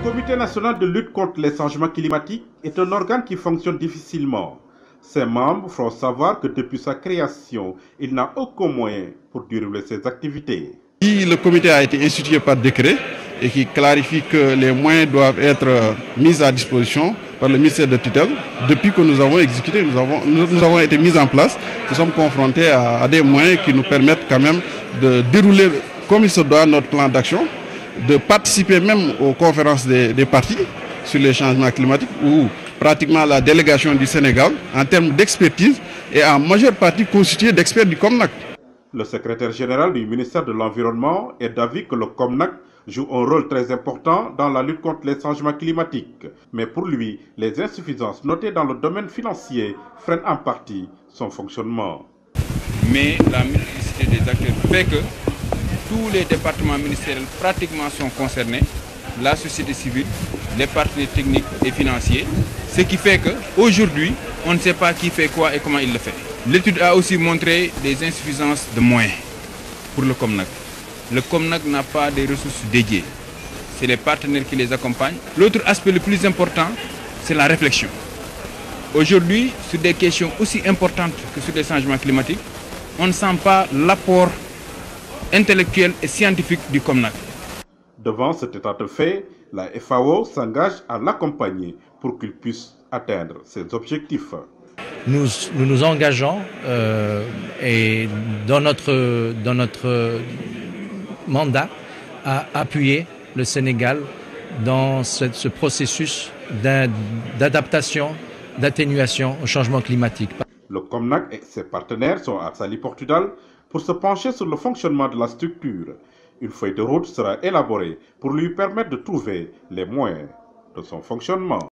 Comité national de lutte contre les changements climatiques est un organe qui fonctionne difficilement. Ses membres font savoir que depuis sa création, il n'a aucun moyen pour dérouler ses activités. Le comité a été institué par décret et qui clarifie que les moyens doivent être mis à disposition par le ministère de tutelle. Depuis que nous avons exécuté, nous avons été mis en place, nous sommes confrontés à des moyens qui nous permettent quand même de dérouler comme il se doit notre plan d'action, de participer même aux conférences des partis sur les changements climatiques où pratiquement la délégation du Sénégal en termes d'expertise est en majeure partie constituée d'experts du COMNAC. Le secrétaire général du ministère de l'Environnement est d'avis que le COMNAC joue un rôle très important dans la lutte contre les changements climatiques. Mais pour lui, les insuffisances notées dans le domaine financier freinent en partie son fonctionnement. Mais la multiplicité des acteurs fait que tous les départements ministériels pratiquement sont concernés, la société civile, les partenaires techniques et financiers, ce qui fait qu'aujourd'hui, on ne sait pas qui fait quoi et comment il le fait. L'étude a aussi montré des insuffisances de moyens pour le COMNAC. Le COMNAC n'a pas de ressources dédiées. C'est les partenaires qui les accompagnent. L'autre aspect le plus important, c'est la réflexion. Aujourd'hui, sur des questions aussi importantes que sur les changements climatiques, on ne sent pas l'apport intellectuel et scientifique du COMNAC. Devant cet état de fait, la FAO s'engage à l'accompagner pour qu'il puisse atteindre ses objectifs. Nous nous engageons et dans notre mandat à appuyer le Sénégal dans ce processus d'adaptation, d'atténuation au changement climatique. Le COMNAC et ses partenaires sont à Saly Portudal pour se pencher sur le fonctionnement de la structure. Une feuille de route sera élaborée pour lui permettre de trouver les moyens de son fonctionnement.